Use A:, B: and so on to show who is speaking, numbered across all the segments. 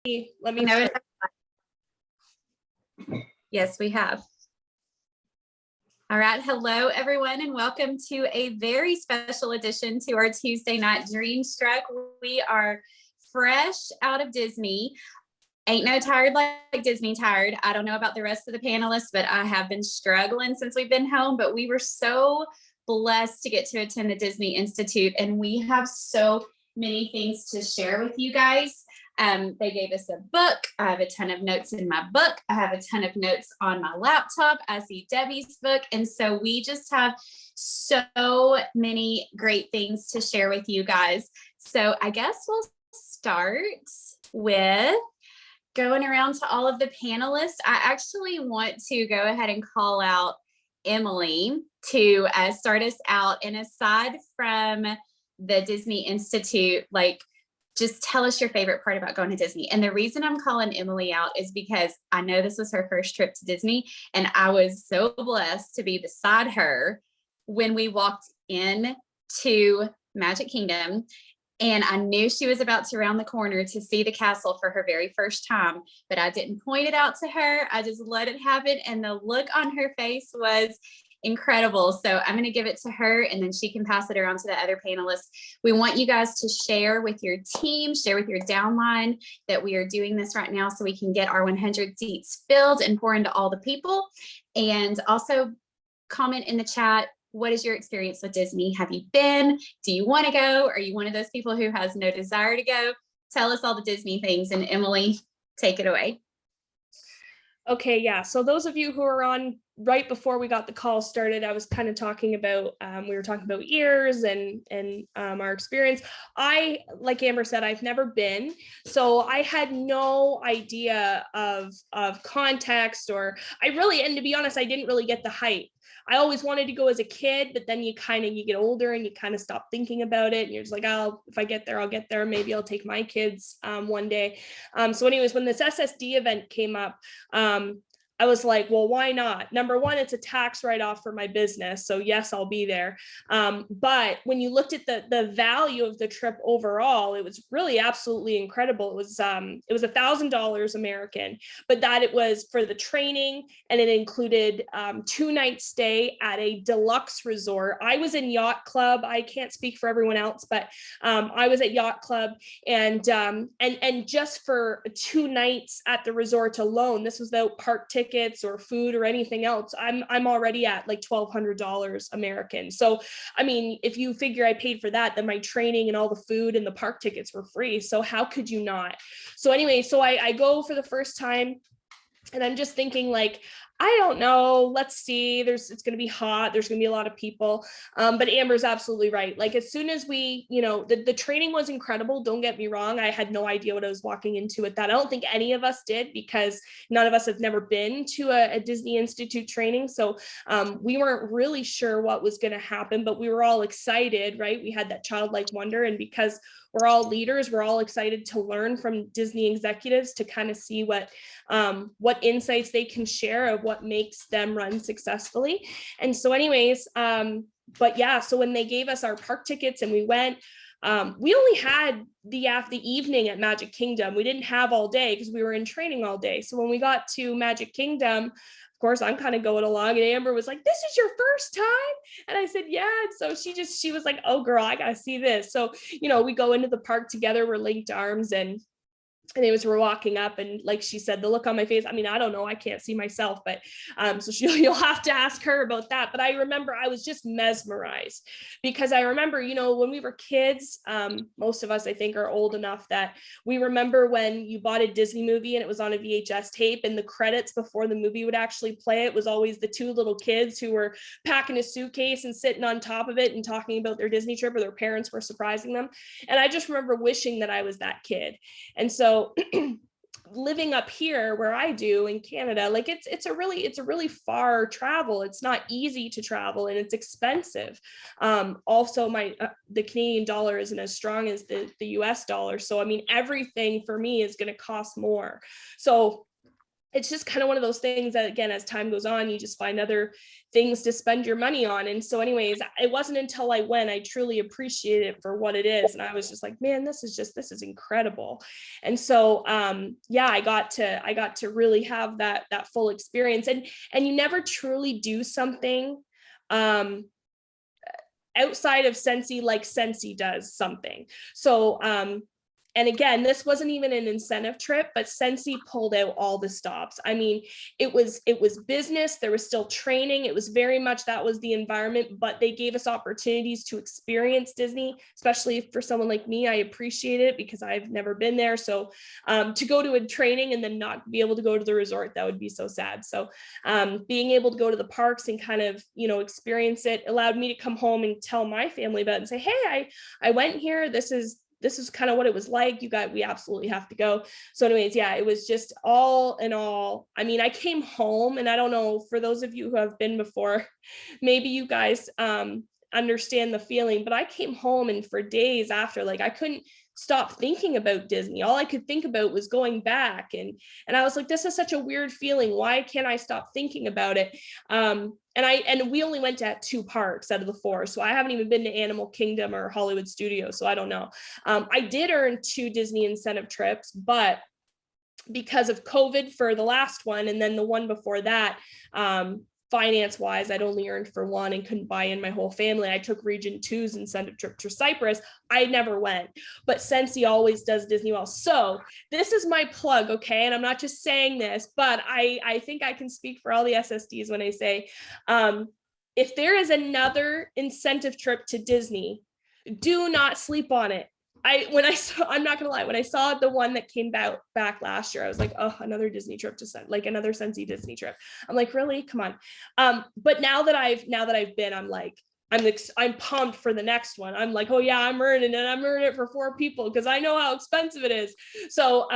A: Let me start.
B: Yes, we have. All right. Hello, everyone, and welcome to a very special edition to our Tuesday night Dream Struck. We are fresh out of Disney. Ain't no tired like Disney tired. I don't know about the rest of the panelists, but I have been struggling since we've been home, but we were so blessed to get to attend the Disney Institute, and we have so many things to share with you guys. They gave us a book. I have a ton of notes in my book. I have a ton of notes on my laptop. I see Debbie's book. And so we just have so many great things to share with you guys. So I guess we'll start with going around to all of the panelists. I actually want to go ahead and call out Emily to start us out. And aside from the Disney Institute, just tell us your favorite part about going to Disney. And the reason I'm calling Emily out is because I know this was her first trip to Disney, and I was so blessed to be beside her when we walked in to Magic Kingdom. And I knew she was about to round the corner to see the castle for her very first time, but I didn't point it out to her. I just let it happen. And the look on her face was incredible. So I'm going to give it to her, and then she can pass it around to the other panelists. We want you guys to share with your team, share with your downline that we are doing this right now so we can get our 100 seats filled and pour into all the people. And also comment in the chat, what is your experience with Disney? Have you been? Do you want to go? Are you one of those people who has no desire to go? Tell us all the Disney things, and Emily, take it away.
A: Okay, yeah. So those of you who are on right before we got the call started, I was kind of talking about, we were talking about ears and our experience. Like Amber said, I've never been, so I had no idea of context, or and to be honest, I didn't really get the hype. I always wanted to go as a kid, but then you get older and you kind of stop thinking about it. And you're just like, oh, if I get there, I'll get there. Maybe I'll take my kids one day. So anyways, when this SSD event came up, I was like, well, why not? Number one, it's a tax write-off for my business. So yes, I'll be there. But when you looked at the value of the trip overall, it was really absolutely incredible. It was $1,000 American, but that it was for the training, and it included 2-night stay at a deluxe resort. I was in Yacht Club. I can't speak for everyone else, but I was at Yacht Club, and just for 2 nights at the resort alone, this was without park tickets or food or anything else, I'm already at like $1,200 American. So I mean, if you figure I paid for that, then my training and all the food and the park tickets were free. So how could you not? So anyway, so I go for the first time, and I'm just thinking, like, I don't know, let's see, it's going to be hot, there's going to be a lot of people, but Amber's absolutely right. Like, as soon as we, the training was incredible, don't get me wrong, I had no idea what I was walking into with that. I don't think any of us did, because none of us have never been to a Disney Institute training, so we weren't really sure what was going to happen, but we were all excited, right? We had that childlike wonder, and because we're all leaders, we're all excited to learn from Disney executives to kind of see what insights they can share of what makes them run successfully. And so anyways, but yeah, so when they gave us our park tickets and we went, we only had the evening at Magic Kingdom. We didn't have all day because we were in training all day. So when we got to Magic Kingdom, of course, I'm kind of going along, and Amber was like, this is your first time? And I said, yeah. And so she was like, oh girl, I gotta see this. So, we go into the park together, we're linked arms, and anyways, we're walking up, and like she said, the look on my face, I mean, I don't know, I can't see myself, but so you'll have to ask her about that. But I remember I was just mesmerized, because I remember, when we were kids, most of us, I think, are old enough that we remember when you bought a Disney movie and it was on a VHS tape, and the credits before the movie would actually play, it was always the 2 little kids who were packing a suitcase and sitting on top of it and talking about their Disney trip, or their parents were surprising them. And I just remember wishing that I was that kid. And so living up here where I do in Canada, like it's a really far travel. It's not easy to travel, and it's expensive. Also, the Canadian dollar isn't as strong as the US dollar. So I mean, everything for me is going to cost more. So it's just kind of one of those things that, again, as time goes on, you just find other things to spend your money on. And so anyways, it wasn't until I went, I truly appreciated it for what it is. And I was just like, man, this is incredible. And so, yeah, I got to really have that full experience. And you never truly do something, outside of Scentsy like Scentsy does something. So, and again, this wasn't even an incentive trip, but Scentsy pulled out all the stops. I mean, it was business. There was still training. It was very much, that was the environment, but they gave us opportunities to experience Disney, especially for someone like me. I appreciate it because I've never been there. So to go to a training and then not be able to go to the resort, that would be so sad. So being able to go to the parks and kind of, experience it allowed me to come home and tell my family about it and say, hey, I went here. This is kind of what it was like. We absolutely have to go. So anyways, yeah, it was just all in all. I mean, I came home, and I don't know, for those of you who have been before, maybe you guys understand the feeling, but I came home, and for days after, like, I couldn't stop thinking about Disney. All I could think about was going back. And I was like, this is such a weird feeling. Why can't I stop thinking about it? And we only went to 2 parks out of the 4. So I haven't even been to Animal Kingdom or Hollywood Studios. So I don't know. I did earn 2 Disney incentive trips, but because of COVID for the last one, and then the one before that, finance wise, I'd only earned for 1 and couldn't buy in my whole family. I took Region 2's incentive trip to Cyprus. I never went, but Scentsy always does Disney well. So this is my plug, okay? And I'm not just saying this, but I think I can speak for all the SSDs when I say, if there is another incentive trip to Disney, do not sleep on it. I'm not gonna lie, when I saw the one that came back last year, I was like, oh, another Disney trip to send, like another Scentsy Disney trip. I'm like, really? Come on. But now that I've been, I'm like, I'm pumped for the next one. I'm like, oh yeah, I'm earning it for 4 people because I know how expensive it is. So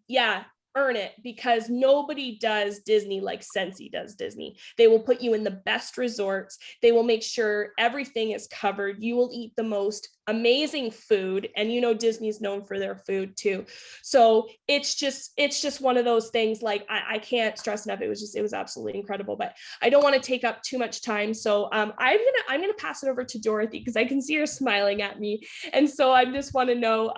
A: yeah, earn it, because nobody does Disney like Scentsy does Disney. They will put you in the best resorts. They will make sure everything is covered. You will eat the most amazing food, and Disney's known for their food too. So it's just one of those things, like I can't stress enough. It was absolutely incredible. But I don't want to take up too much time, so I'm gonna pass it over to Dorothy, because I can see her smiling at me, and so I just want to know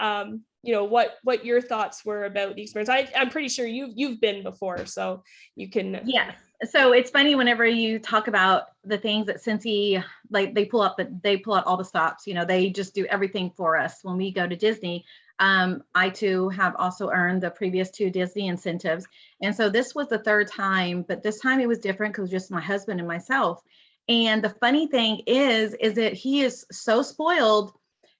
A: what your thoughts were about the experience. I'm pretty sure you've been before, so you can.
C: Yes. So it's funny whenever you talk about the things that Scentsy, like they pull out all the stops. They just do everything for us when we go to Disney. I too have also earned the previous 2 Disney incentives, and so this was the 3rd time, but this time it was different because just my husband and myself. And the funny thing is that he is so spoiled.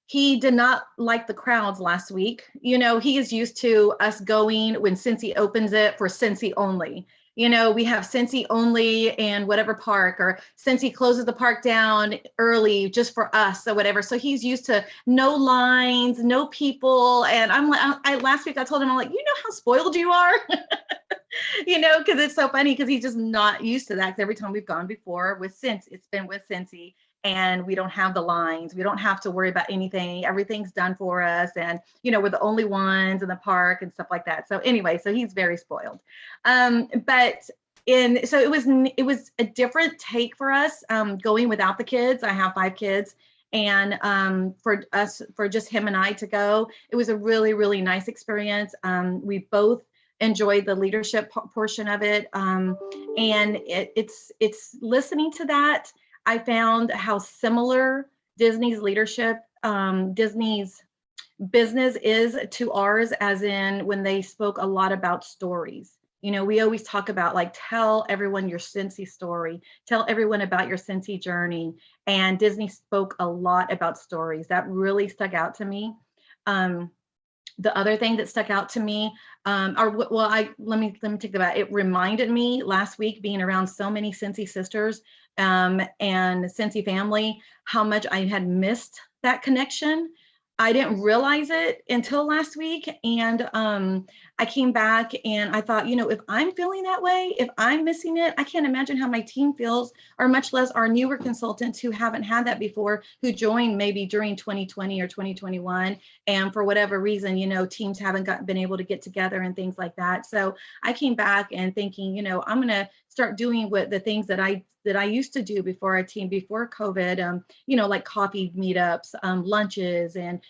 C: He did not like the crowds last week. He is used to us going when Scentsy opens it for Scentsy only. We have Scentsy only in whatever park, or Scentsy closes the park down early just for us or whatever. So he's used to no lines, no people. And I'm like, last week I told him, I'm like, how spoiled you are? Because it's so funny, because he's just not used to that. Because every time we've gone before with Scentsy, it's been with Scentsy. And we don't have the lines. We don't have to worry about anything. Everything's done for us. And, we're the only ones in the park and stuff like that. So anyway, so he's very spoiled. So it was a different take for us going without the kids. I have 5 kids. And for just him and I to go, it was a really, really nice experience. We both enjoyed the leadership portion of it. And it's listening to that, I found how similar Disney's leadership, Disney's business is to ours, as in when they spoke a lot about stories. We always talk about, like, tell everyone your Scentsy story, tell everyone about your Scentsy journey. And Disney spoke a lot about stories. That really stuck out to me. The other thing that stuck out to me, let me take that back. It reminded me last week, being around so many Scentsy sisters and Scentsy family, how much I had missed that connection. I didn't realize it until last week. And I came back and I thought, if I'm feeling that way, if I'm missing it, I can't imagine how my team feels, or much less our newer consultants who haven't had that before, who joined maybe during 2020 or 2021. And for whatever reason, teams haven't been able to get together and things like that. So I came back and thinking, I'm going to start doing what the things that I used to do before before COVID, like coffee meetups, lunches, and,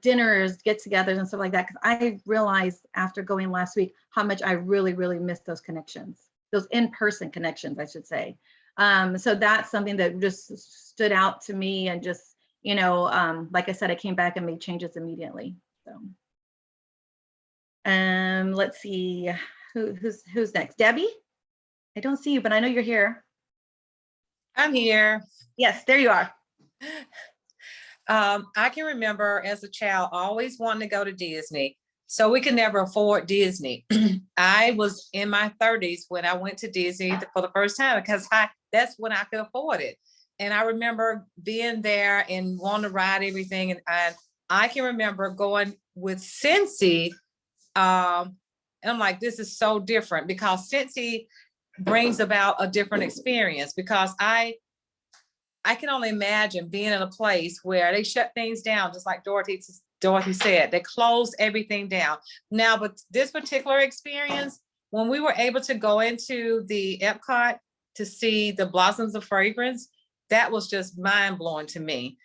C: dinners, get-togethers and stuff like that. Because I realized after going last week how much I really, really miss those connections, those in-person connections, I should say. So that's something that just stood out to me, and just, like I said, I came back and made changes immediately. So, let's see, who's next? Debbie? I don't see you, but I know you're here.
D: I'm here.
C: Yes, there you are.
D: I can remember as a child always wanting to go to Disney. So we could never afford Disney. I was in my 30s when I went to Disney for the first time, because that's when I could afford it. And I remember being there and wanting to ride everything. And I can remember going with Cincy. And I'm like, this is so different, because Cincy brings about a different experience, because I can only imagine being in a place where they shut things down, just like Dorothy said, they closed everything down. Now, but this particular experience, when we were able to go into the Epcot to see the Blossoms of Fragrance, that was just mind blowing to me.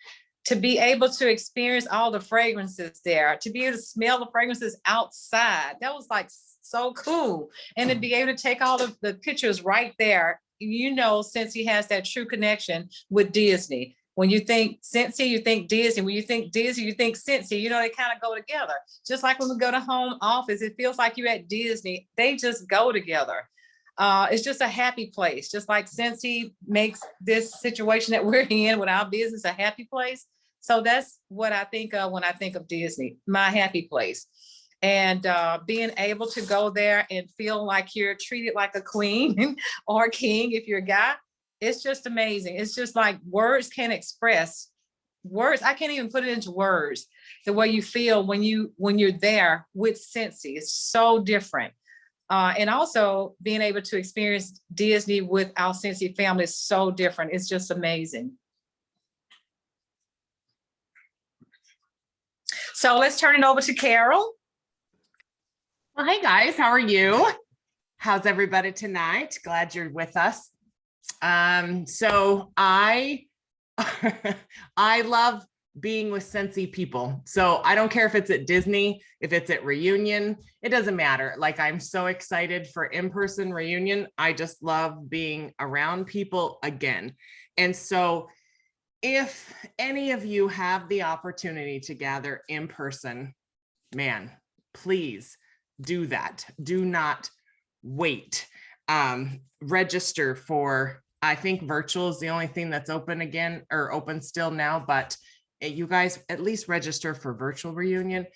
D: To be able to experience all the fragrances there, to be able to smell the fragrances outside, that was like so cool. And to be able to take all of the pictures right there, since he has that true connection with Disney. When you think Cincy, you think Disney. When you think Disney, you think Cincy. They kind of go together. Just like when we go to home office, it feels like you're at Disney. They just go together. It's just a happy place. Just like Cincy makes this situation that we're in with our business a happy place. So that's what I think of when I think of Disney, my happy place. And being able to go there and feel like you're treated like a queen or a king if you're a guy, it's just amazing. It's just like words can't express. Words, I can't even put it into words. The way you feel when you're there with Cincy is so different. And also being able to experience Disney with our Cincy family is so different. It's just amazing. So let's turn it over to Carol.
E: Well, hey guys, how are you? How's everybody tonight? Glad you're with us. So I love being with Cincy people. So I don't care if it's at Disney, if it's at reunion, it doesn't matter. Like, I'm so excited for in-person reunion. I just love being around people again. And so if any of you have the opportunity to gather in person, man, please do that. Do not wait. Register for, I think virtual is the only thing that's open again, or open still now, but you guys at least register for virtual reunion.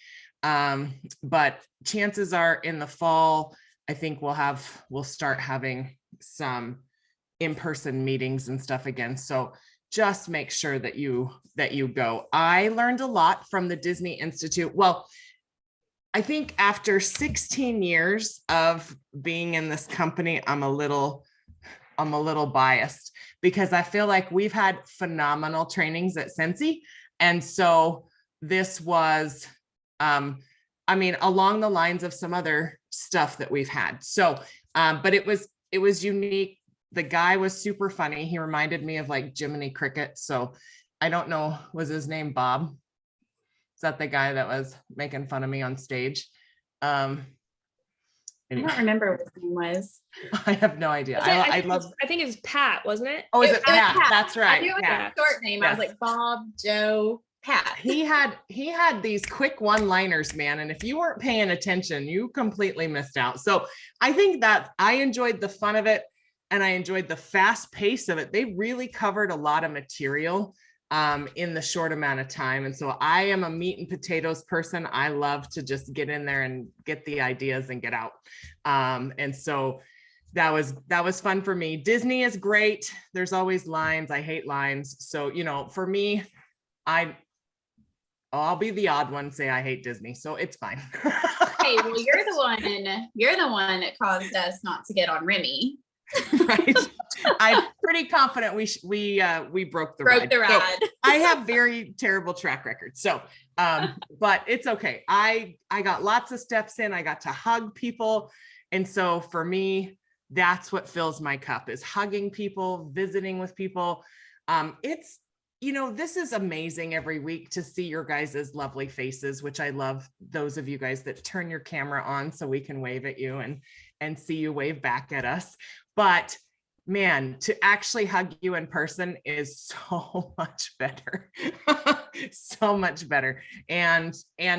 E: But chances are in the fall, I think we'll start having some in-person meetings and stuff again. So just make sure that you go. I learned a lot from the Disney Institute. Well, I think after 16 years of being in this company, I'm a little biased, because I feel like we've had phenomenal trainings at Cincy. And so this was, along the lines of some other stuff that we've had. So, but it was unique. The guy was super funny. He reminded me of like Jiminy Cricket. So I don't know, was his name Bob? Is that the guy that was making fun of me on stage? Anyway.
B: I don't remember what his name was.
E: I have no idea.
A: I think it was Pat, wasn't it?
E: Oh, is it Pat?
B: Pat.
E: That's right.
B: I knew it was a short name.
E: Yes.
B: I was like Bob, Joe, Pat.
E: He had these quick one-liners, man. And if you weren't paying attention, you completely missed out. So I think that I enjoyed the fun of it, and I enjoyed the fast pace of it. They really covered a lot of material in the short amount of time. And so I am a meat and potatoes person. I love to just get in there and get the ideas and get out. And so that was fun for me. Disney is great. There's always lines. I hate lines. So, for me, I'll be the odd one, say I hate Disney. So it's fine.
B: Hey, well, you're the one that caused us not to get on Remy.
E: Right. I'm pretty confident we broke the ride.
B: The
E: So
B: ride.
E: I have very terrible track record. So, but it's okay. I got lots of steps in. I got to hug people. And so for me, that's what fills my cup, is hugging people, visiting with people. It's, this is amazing every week to see your guys' lovely faces, which I love, those of you guys that turn your camera on so we can wave at you and see you wave back at us. But man, to actually hug you in person is so much better. So much better. And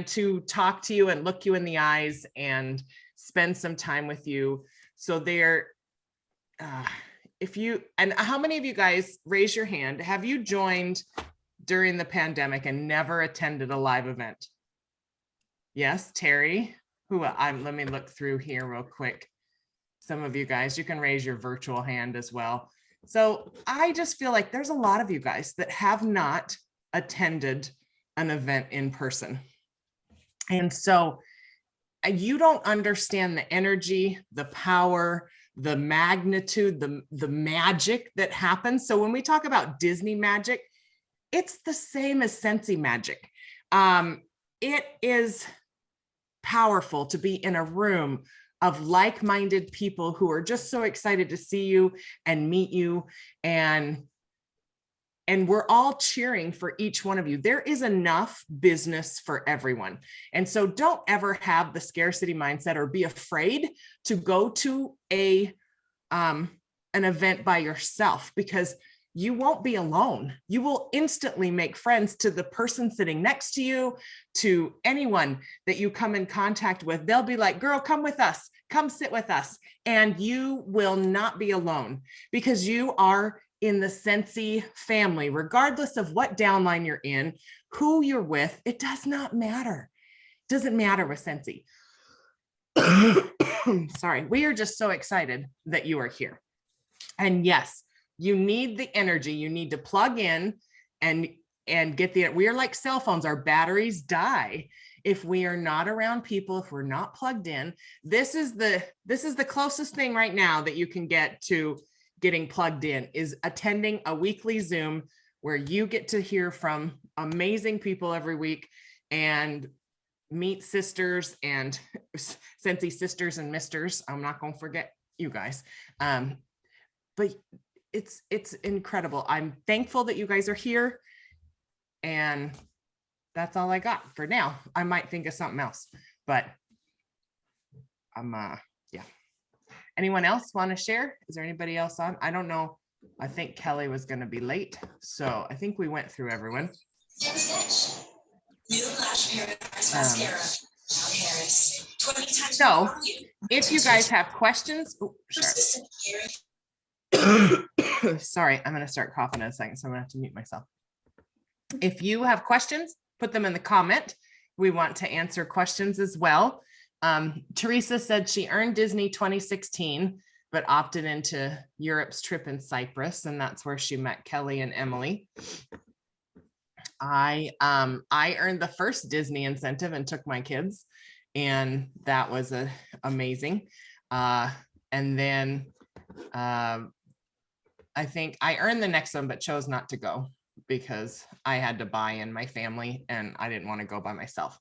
E: to talk to you and look you in the eyes and spend some time with you. So and how many of you guys, raise your hand, have you joined during the pandemic and never attended a live event? Yes, Terry, let me look through here real quick. Some of you guys, you can raise your virtual hand as well. So I just feel like there's a lot of you guys that have not attended an event in person. And so you don't understand the energy, the power, the magnitude, the magic that happens. So when we talk about Disney magic, it's the same as Scentsy magic. It is powerful to be in a room of like-minded people who are just so excited to see you and meet you, and we're all cheering for each one of you. There is enough business for everyone. And so don't ever have the scarcity mindset or be afraid to go to an event by yourself, because you won't be alone. You will instantly make friends to the person sitting next to you, to anyone that you come in contact with. They'll be like, girl, come with us, come sit with us. And you will not be alone, because you are in the Scentsy family, regardless of what downline you're in, who you're with. It does not matter. It doesn't matter with Scentsy. Sorry, we are just so excited that you are here. And yes, you need the energy. You need to plug in and get we are like cell phones. Our batteries die if we are not around people, if we're not plugged in. This is the closest thing right now that you can get to getting plugged in, is attending a weekly Zoom where you get to hear from amazing people every week and meet sisters and Scentsy sisters and misters. I'm not going to forget you guys. But it's incredible. I'm thankful that you guys are here, and that's all I got for now. I might think of something else, but yeah. Anyone else want to share? Is there anybody else on? I don't know. I think Kelly was going to be late, so I think we went through everyone. So if you guys have questions, sorry, I'm going to start coughing in a second, so I'm going to have to mute myself. If you have questions, put them in the comment. We want to answer questions as well. Teresa said she earned Disney 2016, but opted into Europe's trip in Cyprus, and that's where she met Kelly and Emily. I earned the first Disney incentive and took my kids, and that was amazing. And then I think I earned the next one, but chose not to go because I had to buy in my family and I didn't want to go by myself.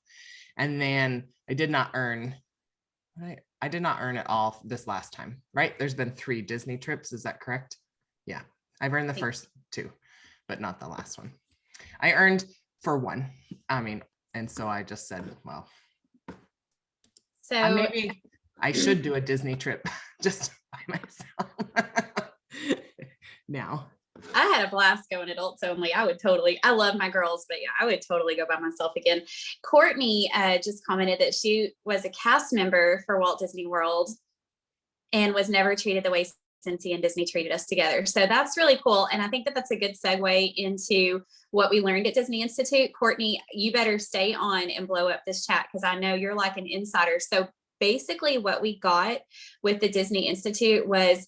E: And then I did not earn it all this last time, right? There's been 3 Disney trips. Is that correct? Yeah. I've earned the first 2, but not the last one. I earned for 1. And so I just said, well, so maybe I should do a Disney trip just by myself. Now.
B: I had a blast going adults only. I love my girls, but yeah, I would totally go by myself again. Courtney just commented that she was a cast member for Walt Disney World and was never treated the way Scentsy and Disney treated us together. So that's really cool. And I think that that's a good segue into what we learned at Disney Institute. Courtney, you better stay on and blow up this chat, because I know you're like an insider. So basically what we got with the Disney Institute was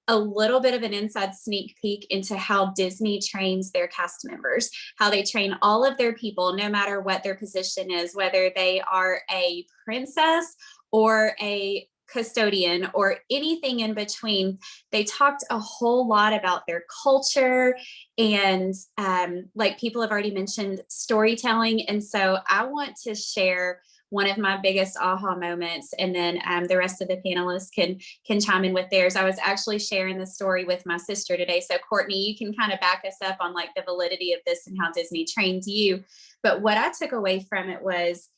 B: a little bit of an inside sneak peek into how Disney trains their cast members, how they train all of their people, no matter what their position is, whether they are a princess or a custodian or anything in between. They talked a whole lot about their culture and like people have already mentioned, storytelling. And so I want to share one of my biggest aha moments, and then the rest of the panelists can chime in with theirs. I was actually sharing the story with my sister today. So Courtney, you can kind of back us up on like the validity of this and how Disney trains you. But what I took away from it was,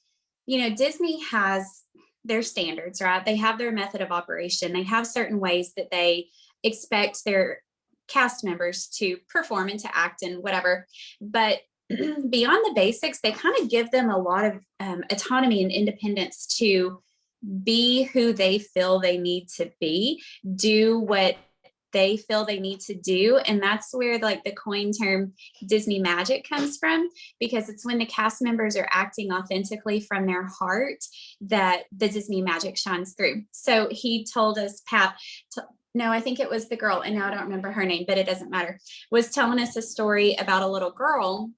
B: you know, Disney has their standards, right? They have their method of operation. They have certain ways that they expect their cast members to perform and to act and whatever. But beyond the basics, they kind of give them a lot of autonomy and independence to be who they feel they need to be, do what they feel they need to do. And that's where like the coin term Disney magic comes from, because it's when the cast members are acting authentically from their heart that the Disney magic shines through. So he told us, Pat, no, I think it was the girl, and now I don't remember her name, but it doesn't matter, was telling us a story about a little girl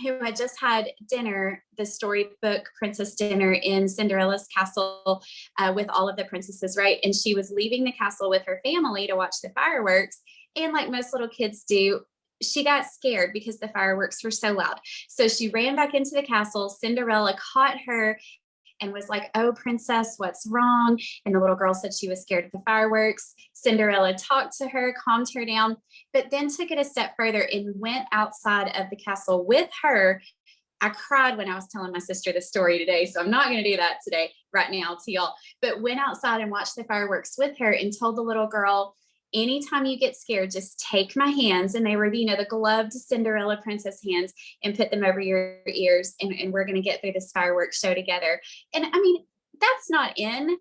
B: who had just had dinner, the storybook princess dinner in Cinderella's castle with all of the princesses, right? And she was leaving the castle with her family to watch the fireworks. And like most little kids do, she got scared because the fireworks were so loud. So she ran back into the castle. Cinderella caught her and was like, "Oh, princess, what's wrong?" And the little girl said she was scared of the fireworks. Cinderella talked to her, calmed her down, but then took it a step further and went outside of the castle with her. I cried when I was telling my sister the story today, so I'm not going to do that today, right now to y'all, but went outside and watched the fireworks with her and told the little girl, anytime you get scared, just take my hands. And they were, you know, the gloved Cinderella princess hands, and put them over your ears. And we're going to get through this fireworks show together. And I mean, that's not in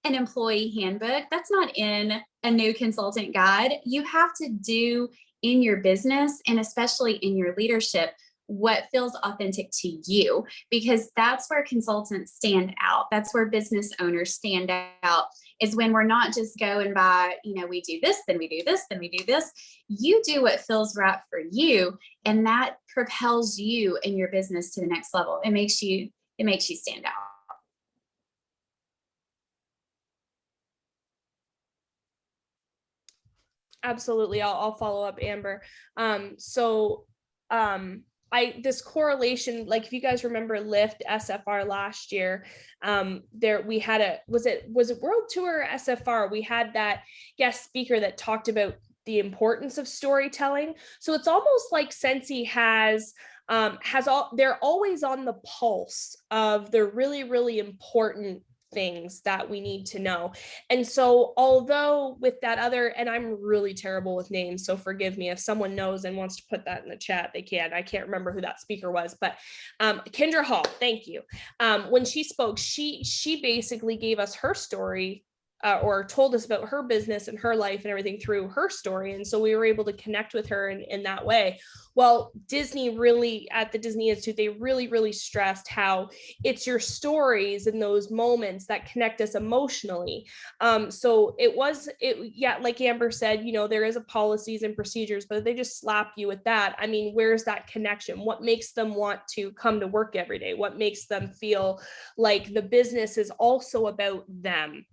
B: an employee handbook. That's not in a new consultant guide. You have to do in your business, and especially in your leadership, what feels authentic to you, because that's where consultants stand out. That's where business owners stand out, is when we're not just going by, you know, we do this, then we do this, then we do this. You do what feels right for you, and that propels you and your business to the next level. It makes you stand out.
A: Absolutely. I'll follow up, Amber. This correlation, like if you guys remember Lift SFR last year, there we had was it World Tour SFR? We had that guest speaker that talked about the importance of storytelling. So it's almost like Scentsy they're always on the pulse of the really, really important things that we need to know. And so although with that other, and I'm really terrible with names, so forgive me if someone knows and wants to put that in the chat, they can. I can't remember who that speaker was, but Kendra Hall, thank you. When she spoke, she basically gave us her story, or told us about her business and her life and everything through her story. And so we were able to connect with her in that way. Well, Disney really, at the Disney Institute, they really, really stressed how it's your stories and those moments that connect us emotionally. So like Amber said, you know, there is a policies and procedures, but they just slap you with that. I mean, where's that connection? What makes them want to come to work every day? What makes them feel like the business is also about them?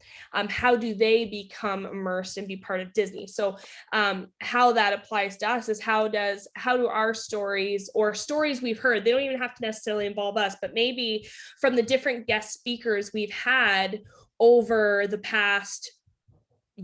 A: How do they become immersed and be part of Disney? So how that applies to us is how do our stories, or stories we've heard, they don't even have to necessarily involve us, but maybe from the different guest speakers we've had over the past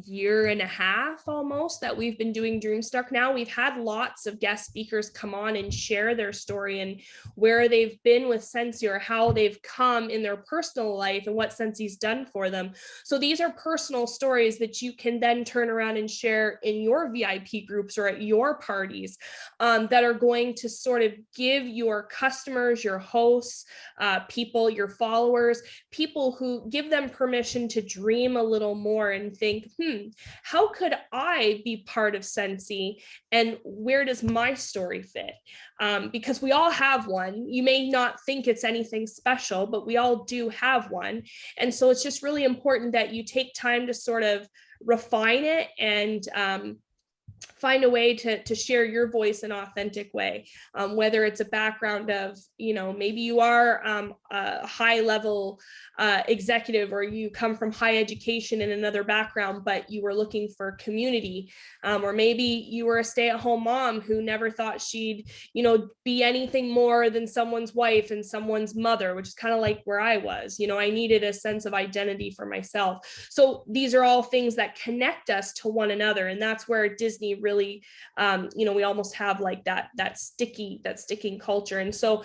A: year and a half almost that we've been doing Dreamstruck now, we've had lots of guest speakers come on and share their story and where they've been with Scentsy, or how they've come in their personal life and what Scentsy's done for them. So these are personal stories that you can then turn around and share in your VIP groups or at your parties, that are going to sort of give your customers, your hosts, people, your followers, people who give them permission to dream a little more and think, how could I be part of Sensi, and where does my story fit? Because we all have one. You may not think it's anything special, but we all do have one. And so it's just really important that you take time to sort of refine it and find a way to share your voice in an authentic way, whether it's a background of, maybe you are a high level executive, or you come from high education in another background, but you were looking for community, or maybe you were a stay-at-home mom who never thought she'd, be anything more than someone's wife and someone's mother, which is kind of like where I was. I needed a sense of identity for myself. So these are all things that connect us to one another, and that's where Disney really, we almost have like that sticking culture. And so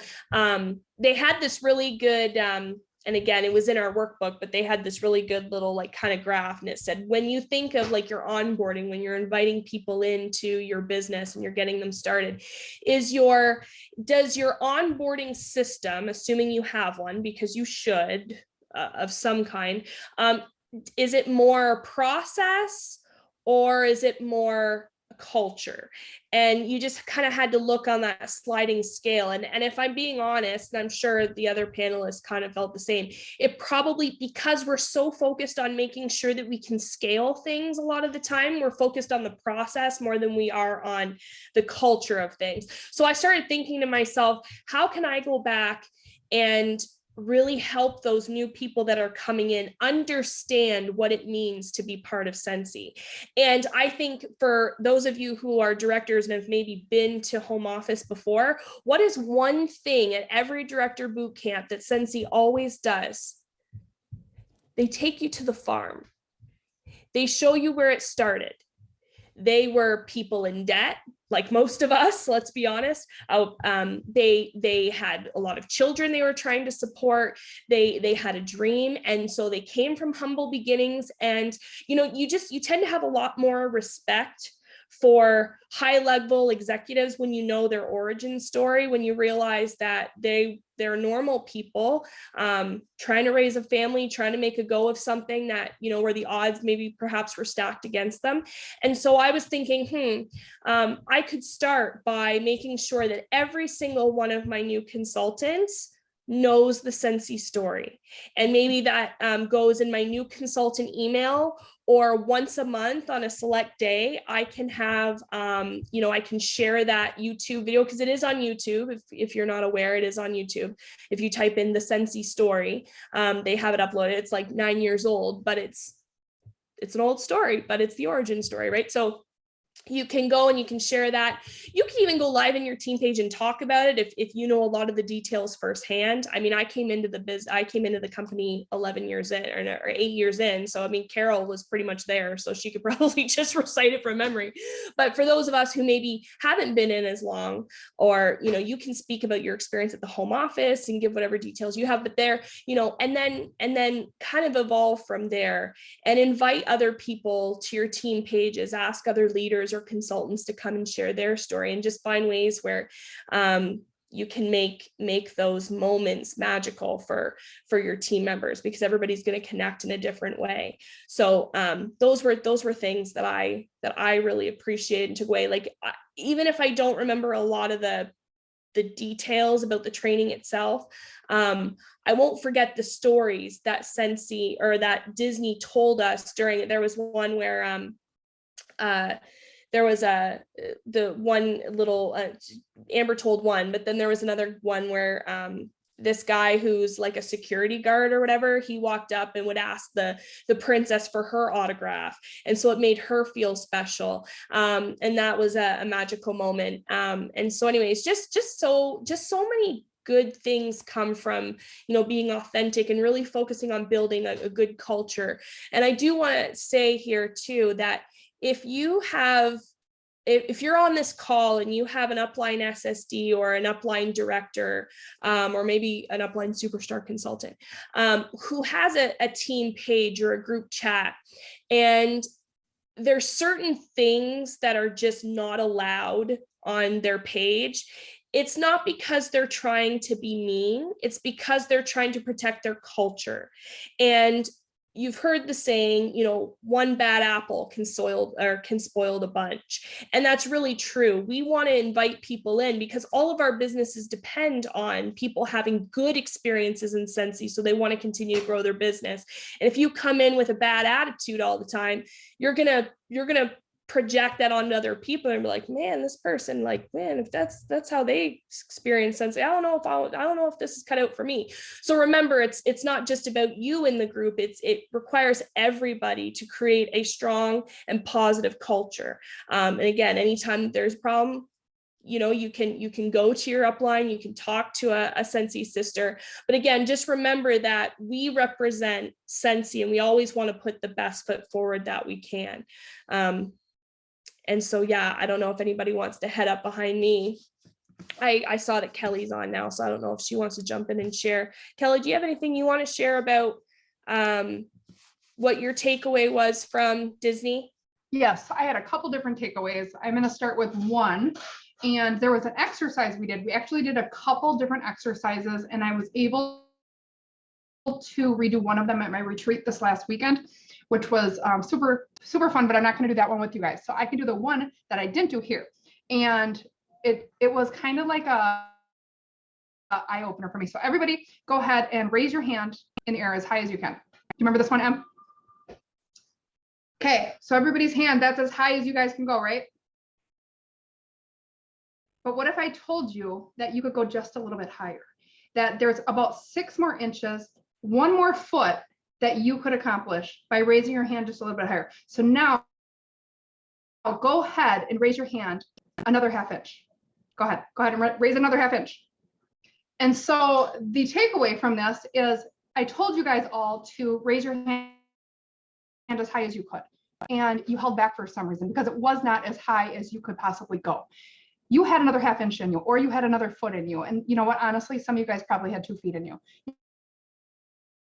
A: they had this really good, and again, it was in our workbook, but they had this really good little like kind of graph, and it said, when you think of like your onboarding, when you're inviting people into your business and you're getting them started, does your onboarding system, assuming you have one, because you should, of some kind, is it more process or is it more culture? And you just kind of had to look on that sliding scale. And if I'm being honest, and I'm sure the other panelists kind of felt the same, it probably, because we're so focused on making sure that we can scale things a lot of the time, we're focused on the process more than we are on the culture of things. So I started thinking to myself, how can I go back and really help those new people that are coming in understand what it means to be part of Sensi? And I think for those of you who are directors and have maybe been to home office before, what is one thing at every director boot camp that Sensi always does? They take you to the farm. They show you where it started. They were people in debt, like most of us, let's be honest. They had a lot of children they were trying to support. They had a dream. And so they came from humble beginnings. And, you tend to have a lot more respect for high level executives when you know their origin story, when you realize that they're normal people trying to raise a family, trying to make a go of something that, where the odds maybe perhaps were stacked against them. And so I was thinking, I could start by making sure that every single one of my new consultants knows the Sensi story. And maybe that goes in my new consultant email, or once a month on a select day, I can have, I can share that YouTube video, because it is on YouTube. If you're not aware, it is on YouTube. If you type in the Sensi story, they have it uploaded. It's like 9 years old, but it's an old story, but it's the origin story, right? So you can go and you can share that. You can even go live in your team page and talk about it if you know a lot of the details firsthand. I mean, I came into the company 11 years in or 8 years in. So, I mean, Carol was pretty much there, so she could probably just recite it from memory. But for those of us who maybe haven't been in as long, or, you can speak about your experience at the home office and give whatever details you have, but there, and then kind of evolve from there and invite other people to your team pages, ask other leaders or consultants to come and share their story, and just find ways where you can make those moments magical for your team members, because everybody's going to connect in a different way. So those were things that I really appreciated and took away. Like, even if I don't remember a lot of the details about the training itself, I won't forget the stories that Sensi or that Disney told us during it. There was one where there was the one little Amber told one, but then there was another one where this guy who's like a security guard or whatever, he walked up and would ask the princess for her autograph, and so it made her feel special, and that was a magical moment. And so, anyways, just so many good things come from being authentic and really focusing on building a good culture. And I do want to say here too that if you're on this call and you have an upline SSD or an upline director, or maybe an upline superstar consultant, who has a team page or a group chat, and there's certain things that are just not allowed on their page, it's not because they're trying to be mean, it's because they're trying to protect their culture. And you've heard the saying, you know, one bad apple can spoil the bunch. And that's really true. We want to invite people in because all of our businesses depend on people having good experiences in Scentsy. So they want to continue to grow their business. And if you come in with a bad attitude all the time, you're gonna project that on other people and be like, man, this person, like, man, if that's how they experience Scentsy, I don't know if this is cut out for me. So remember, it's not just about you in the group. It requires everybody to create a strong and positive culture. And again, anytime there's a problem, you know, you can go to your upline, you can talk to a Scentsy sister. But again, just remember that we represent Scentsy and we always want to put the best foot forward that we can. And so, yeah, I don't know if anybody wants to head up behind me. I saw that Kelly's on now, so I don't know if she wants to jump in and share. Kelly, do you have anything you want to share about what your takeaway was from Disney?
F: Yes, I had a couple different takeaways. I'm going to start with one. And there was an exercise we did. We actually did a couple different exercises, and I was able to redo one of them at my retreat this last weekend, which was super fun, but I'm not going to do that one with you guys. So I can do the one that I didn't do here. And it was kind of like a eye opener for me. So everybody go ahead and raise your hand in the air as high as you can. Do you remember this one, Em? Okay, so everybody's hand, that's as high as you guys can go, right? But what if I told you that you could go just a little bit higher? That there's about 6 more inches, 1 more foot that you could accomplish by raising your hand just a little bit higher. So now I'll go ahead and raise your hand another ½ inch. Go ahead and raise another ½ inch. And so the takeaway from this is I told you guys all to raise your hand as high as you could. And you held back for some reason because it was not as high as you could possibly go. You had another ½ inch in you, or you had another foot in you. And you know what, honestly, some of you guys probably had 2 feet in you.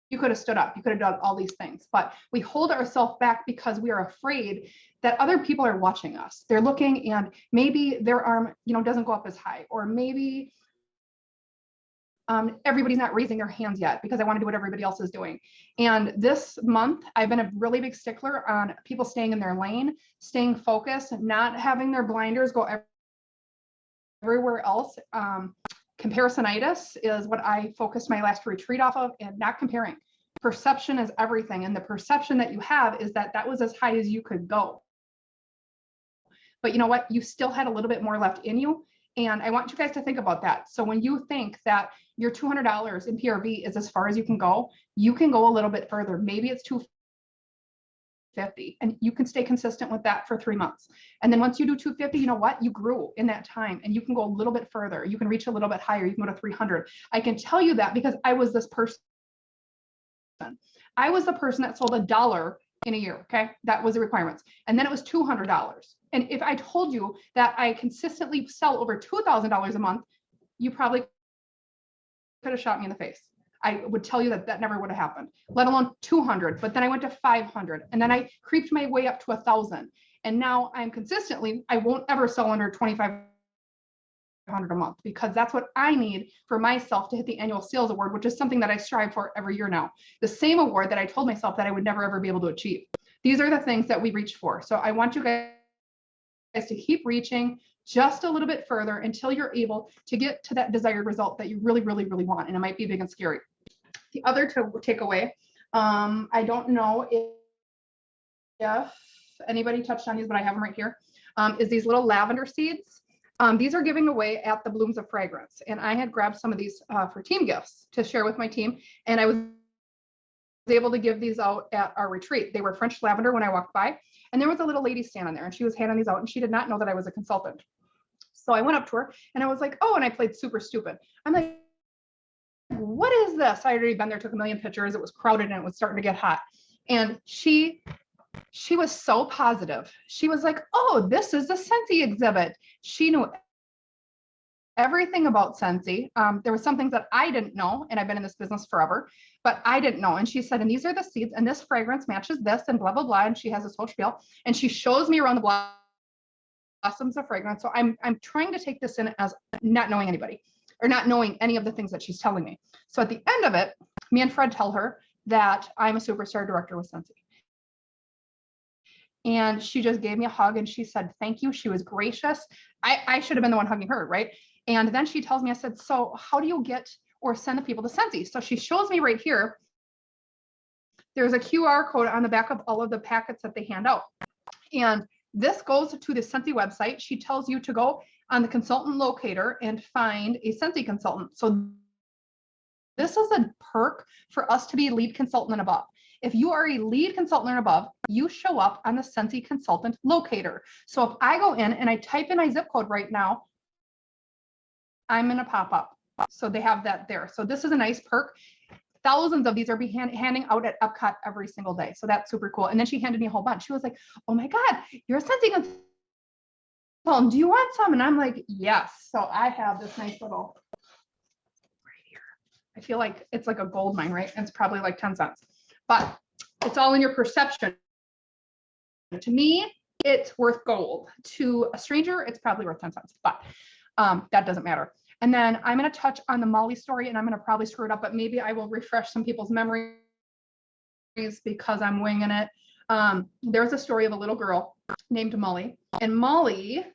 F: You could have stood up, you could have done all these things, but we hold ourselves back because we are afraid that other people are watching us. They're looking and maybe their arm, you know, doesn't go up as high, or maybe everybody's not raising their hands yet because I want to do what everybody else is doing. And this month, I've been a really big stickler on people staying in their lane, staying focused, not having their blinders go everywhere else. Comparisonitis is what I focused my last retreat off of, and not comparing. Perception is everything. And the perception that you have is that that was as high as you could go. But you know what? You still had a little bit more left in you. And I want you guys to think about that. So when you think that your $200 in PRV is as far as you can go a little bit further. Maybe it's $250, and you can stay consistent with that for 3 months. And then once you do $250, you know what? You grew in that time, and you can go a little bit further. You can reach a little bit higher. You can go to 300. I can tell you that because I was this person. I was the person that sold $1 in a year. Okay. That was the requirements. And then it was $200. And if I told you that I consistently sell over $2,000 a month, you probably could have shot me in the face. I would tell you that that never would have happened, let alone 200. But then I went to 500, and then I creeped my way up to 1,000. And now I'm consistently, I won't ever sell under 2,500 a month, because that's what I need for myself to hit the annual sales award, which is something that I strive for every year now. The same award that I told myself that I would never ever be able to achieve. These are the things that we reach for. So I want you guys to keep reaching just a little bit further until you're able to get to that desired result that you really, really, really want. And it might be big and scary. The other takeaway, I don't know if anybody touched on these, but I have them right here, is these little lavender seeds. These are giving away at the Blooms of Fragrance. And I had grabbed some of these for team gifts to share with my team. And I was able to give these out at our retreat. They were French lavender when I walked by. And there was a little lady standing there, and she was handing these out, and she did not know that I was a consultant. So I went up to her and I was like, oh, and I played super stupid. I'm like, what is this? I had already been there, took a million pictures. It was crowded and it was starting to get hot. And she was so positive. She was like, oh, this is the Scentsy exhibit. She knew everything about Scentsy. There were some things that I didn't know, and I've been in this business forever, but I didn't know. And she said, and these are the seeds, and this fragrance matches this, and blah, blah, blah. And she has this whole spiel, and she shows me around the blossoms of fragrance. So I'm trying to take this in as not knowing anybody, or not knowing any of the things that she's telling me. So at the end of it, me and Fred tell her that I'm a superstar director with Scentsy. And she just gave me a hug and she said, thank you. She was gracious. I should have been the one hugging her, right? And then she tells me, I said, so how do you get or send the people to Scentsy? So she shows me right here. There's a QR code on the back of all of the packets that they hand out. And this goes to the Scentsy website. She tells you to go on the consultant locator and find a Scentsy consultant. So this is a perk for us to be lead consultant and above. If you are a lead consultant and above, you show up on the Scentsy consultant locator. So if I go in and I type in my zip code right now, I'm going to pop up. So they have that there. So this is a nice perk. Thousands of these are handing out at Epcot every single day. So that's super cool. And then she handed me a whole bunch. She was like, oh my God, you're a Scentsy consultant. Do you want some? And I'm like, yes. So I have this nice little right here. I feel like it's like a gold mine, right? It's probably like 10 cents, but it's all in your perception. To me, it's worth gold. To a stranger, it's probably worth 10 cents, but that doesn't matter. And then I'm going to touch on the Molly story, and I'm going to probably screw it up, but maybe I will refresh some people's memories because I'm winging it. There's a story of a little girl named Molly, and Molly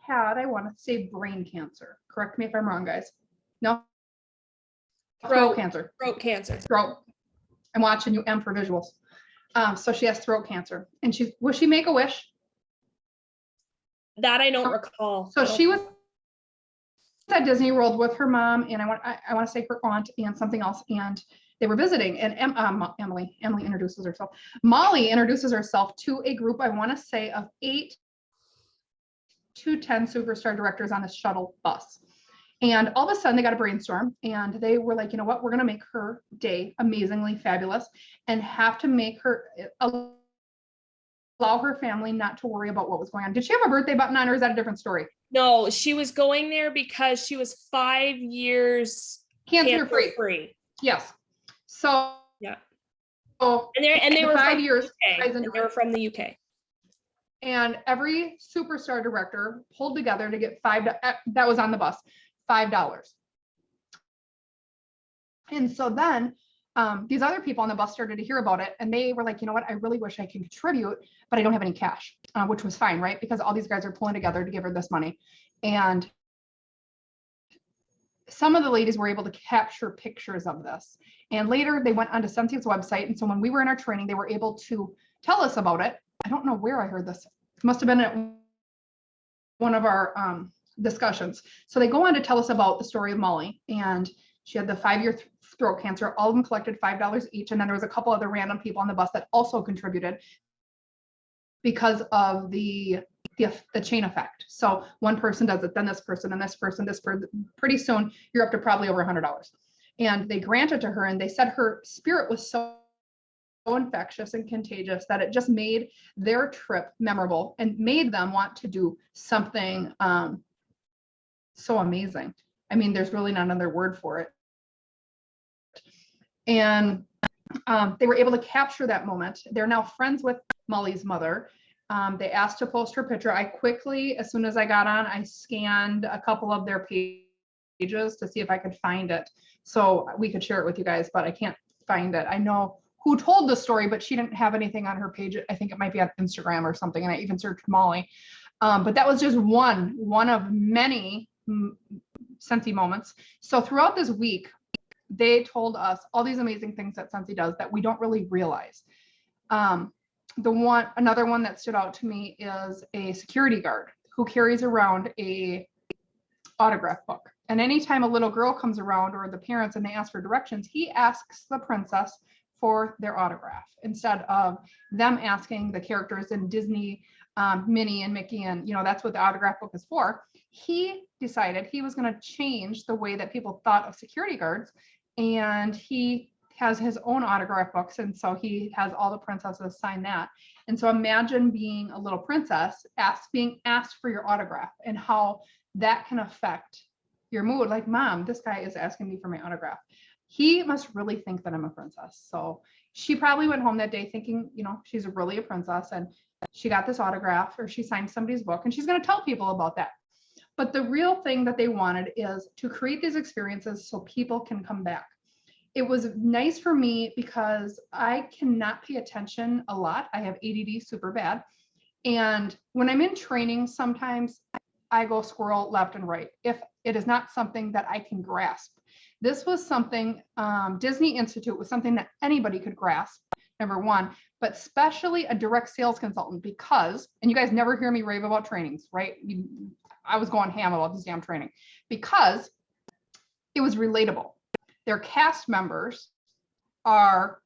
F: had, I want to say, brain cancer. Correct me if I'm wrong, guys. No? Throat cancer.
A: Throat cancer.
F: Throat. I'm watching you, M for visuals. So she has throat cancer, and will she make a wish?
A: That I don't recall.
F: So she was at Disney World with her mom, and I want to say her aunt and something else, and they were visiting, and Emily introduces herself. Molly introduces herself to a group, I want to say, of 8 to 10 superstar directors on a shuttle bus. And all of a sudden they got a brainstorm, and they were like, you know what, we're going to make her day amazingly fabulous and have to make her allow her family not to worry about what was going on. Did she have a birthday button on, or is that a different story?
A: No, she was going there because she was 5 years
F: cancer free. Yes. So
A: yeah.
F: So
A: and they were
F: 5 years.
A: They were from the UK.
F: And every superstar director pulled together to get that was on the bus, $5. And so then these other people on the bus started to hear about it, and they were like, you know what, I really wish I could contribute, but I don't have any cash, which was fine, right? Because all these guys are pulling together to give her this money. And some of the ladies were able to capture pictures of this. And later they went onto Scentsy's website. And so when we were in our training, they were able to tell us about it. I don't know where I heard this. It must have been at one of our discussions. So they go on to tell us about the story of Molly, and she had the 5-year throat cancer. All of them collected $5 each. And then there was a couple other random people on the bus that also contributed because of the chain effect. So one person does it, then this person, and this person, pretty soon you're up to probably over $100. And they granted to her, and they said her spirit was so infectious and contagious that it just made their trip memorable and made them want to do something so amazing. I mean, there's really not another word for it. And they were able to capture that moment. They're now friends with Molly's mother. They asked to post her picture. I quickly, as soon as I got on, I scanned a couple of their pages to see if I could find it so we could share it with you guys, but I can't find it. I know who told the story, but she didn't have anything on her page. I think it might be on Instagram or something, and I even searched Molly. But that was just one of many Scentsy moments. So throughout this week, they told us all these amazing things that Scentsy does that we don't really realize. Another one that stood out to me is a security guard who carries around a autograph book. And anytime a little girl comes around, or the parents, and they ask for directions, he asks the princess for their autograph instead of them asking the characters in Disney, Minnie and Mickey, and that's what the autograph book is for. He decided he was going to change the way that people thought of security guards, and he has his own autograph books, and so he has all the princesses sign that. And so imagine being a little princess being asked for your autograph, and how that can affect your mood. Like, Mom, this guy is asking me for my autograph. He must really think that I'm a princess. So she probably went home that day thinking, she's really a princess, and she got this autograph, or she signed somebody's book, and she's going to tell people about that. But the real thing that they wanted is to create these experiences so people can come back. it was nice for me because I cannot pay attention a lot. I have ADD super bad. And when I'm in training, sometimes I go squirrel left and right if it is not something that I can grasp. This was something, Disney Institute was something that anybody could grasp, number one, but especially a direct sales consultant because, and you guys never hear me rave about trainings, right? I was going ham about this damn training because it was relatable. Their cast members are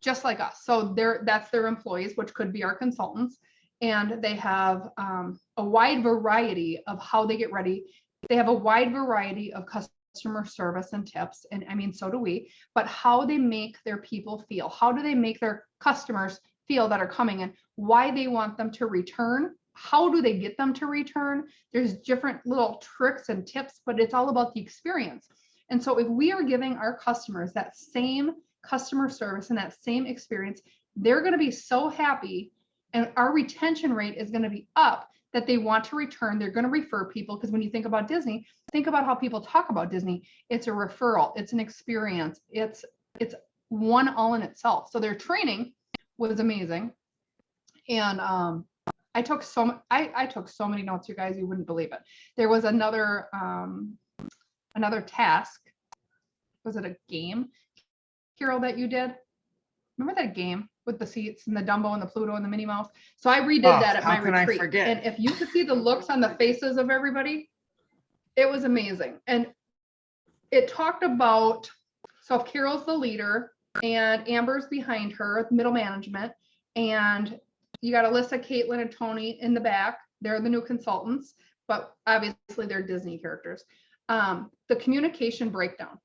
F: just like us. So that's their employees, which could be our consultants. And they have a wide variety of how they get ready. They have a wide variety of customer service and tips. And I mean, so do we, but how they make their people feel. How do they make their customers feel that are coming in? Why they want them to return? How do they get them to return? There's different little tricks and tips, but it's all about the experience. And so if we are giving our customers that same customer service and that same experience, they're going to be so happy and our retention rate is going to be up that they want to return. They're going to refer people because when you think about Disney, think about how people talk about Disney. It's a referral. It's an experience. It's one all in itself. So their training was amazing. And I took so many notes, you guys, you wouldn't believe it. There was another task. Was it a game, Carol, that you did? Remember that game with the seats and the Dumbo and the Pluto and the Minnie Mouse? So I redid that at my retreat. And if you could see the looks on the faces of everybody, it was amazing. And it talked about, so if Carol's the leader and Amber's behind her, middle management, and you got Alyssa, Caitlin, and Tony in the back. They're the new consultants, but obviously they're Disney characters. The communication breakdown.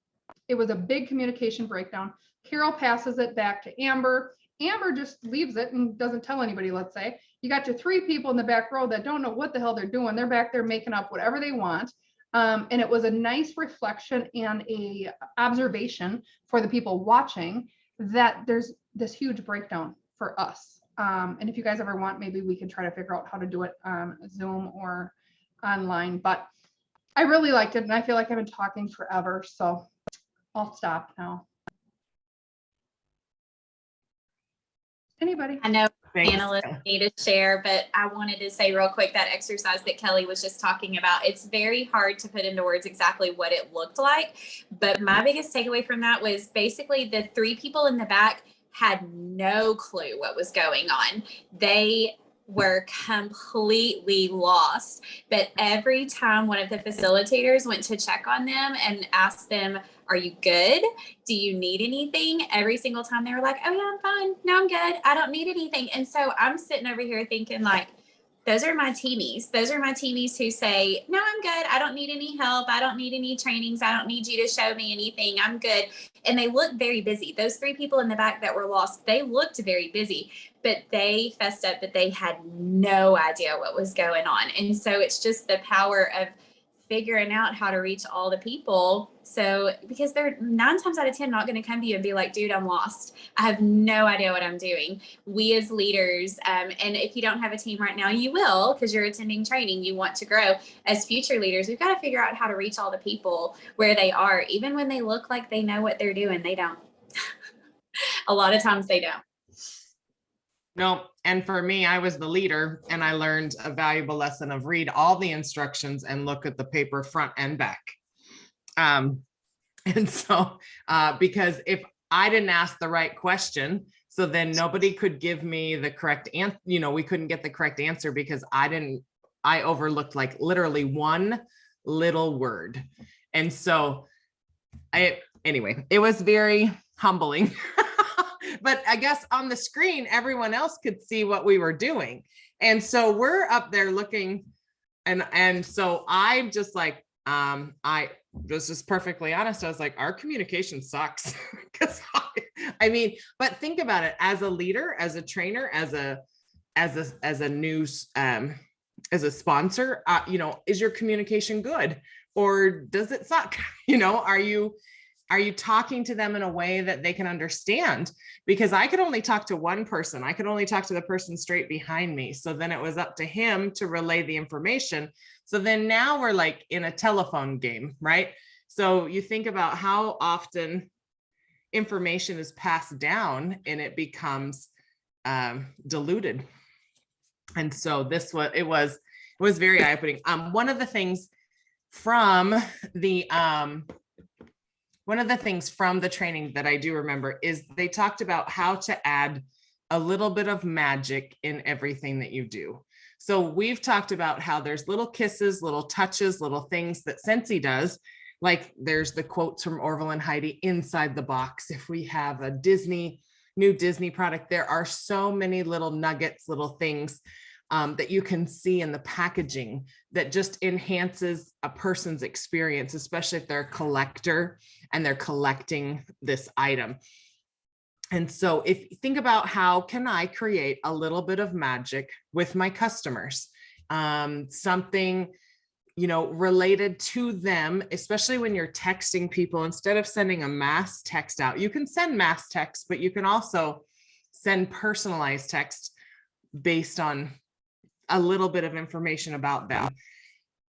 F: It was a big communication breakdown. Carol passes it back to Amber. Amber just leaves it and doesn't tell anybody, let's say. You got your 3 people in the back row that don't know what the hell they're doing. They're back there making up whatever they want. And it was a nice reflection and a observation for the people watching that there's this huge breakdown for us. And if you guys ever want, maybe we can try to figure out how to do it on Zoom or online. But I really liked it, and I feel like I've been talking forever, so I'll stop now. Anybody?
B: I know panelists need to share, but I wanted to say real quick that exercise that Kelly was just talking about, it's very hard to put into words exactly what it looked like. But my biggest takeaway from that was basically the 3 people in the back had no clue what was going on. They were completely lost. But every time one of the facilitators went to check on them and asked them, are you good? Do you need anything? Every single time they were like, oh yeah, I'm fine. No, I'm good. I don't need anything. And so I'm sitting over here thinking like, those are my teamies. Those are my teamies who say, no, I'm good. I don't need any help. I don't need any trainings. I don't need you to show me anything. I'm good. And they look very busy. Those 3 people in the back that were lost, they looked very busy, but they fessed up that they had no idea what was going on. And so it's just the power of figuring out how to reach all the people. So, because they're 9 times out of 10 not going to come to you and be like, dude, I'm lost. I have no idea what I'm doing. We as leaders, and if you don't have a team right now, you will, because you're attending training, you want to grow. As future leaders, we've got to figure out how to reach all the people where they are. Even when they look like they know what they're doing, they don't. A lot of times they don't.
E: No, and for me, I was the leader and I learned a valuable lesson of read all the instructions and look at the paper front and back. And so, because if I didn't ask the right question, so then nobody could give me the correct answer, we couldn't get the correct answer because I overlooked like literally one little word. And so anyway, it was very humbling. But I guess on the screen, everyone else could see what we were doing. And so we're up there looking, and so I'm just like, I was just perfectly honest. I was like, our communication sucks. Because I mean, but think about it, as a leader, as a trainer, as a news, as a sponsor, is your communication good or does it suck? Are you talking to them in a way that they can understand? Because I could only talk to one person. I could only talk to the person straight behind me. So then it was up to him to relay the information. So then now we're like in a telephone game, right? So you think about how often information is passed down and it becomes diluted. And so it was very eye-opening. One of the things from the training that I do remember is they talked about how to add a little bit of magic in everything that you do. So we've talked about how there's little kisses, little touches, little things that Scentsy does. Like there's the quotes from Orville and Heidi inside the box. If we have a new Disney product, there are so many little nuggets, little things that you can see in the packaging that just enhances a person's experience, especially if they're a collector and they're collecting this item. And so if you think about how can I create a little bit of magic with my customers, something, related to them, especially when you're texting people, instead of sending a mass text out, you can send mass text, but you can also send personalized text based on a little bit of information about them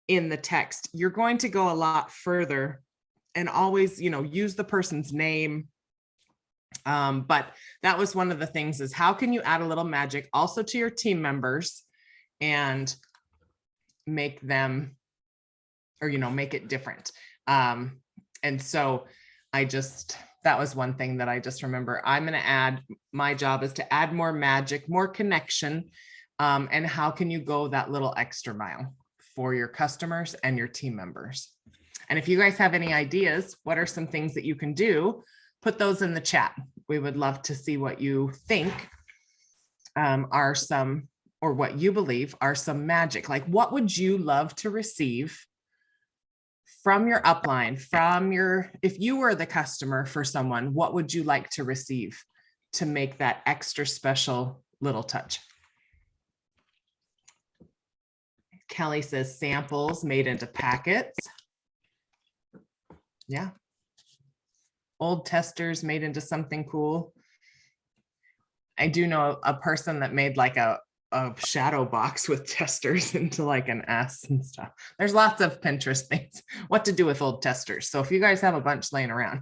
E: in the text. You're going to go a lot further and always, use the person's name. But that was one of the things, is how can you add a little magic also to your team members and make them, or, make it different. And so that was one thing that I just remember. My job is to add more magic, more connection. And how can you go that little extra mile for your customers and your team members? And if you guys have any ideas, what are some things that you can do? Put those in the chat. We would love to see what you think are some, or what you believe are some magic. Like, what would you love to receive from your upline, if you were the customer for someone, what would you like to receive to make that extra special little touch? Kelly says samples made into packets. Yeah. Old testers made into something cool. I do know a person that made like a shadow box with testers into like an S and stuff. There's lots of Pinterest things, what to do with old testers. So if you guys have a bunch laying around,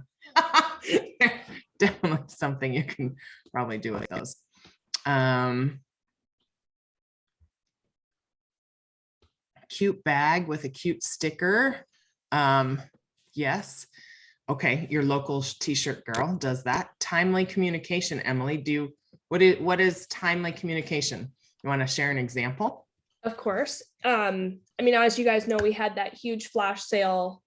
E: definitely something you can probably do with those. Cute bag with a cute sticker. Yes. Okay, your local t-shirt girl does that. Timely communication, Emily. What is timely communication? You want to share an example?
A: Of course. As you guys know, we had that huge flash sale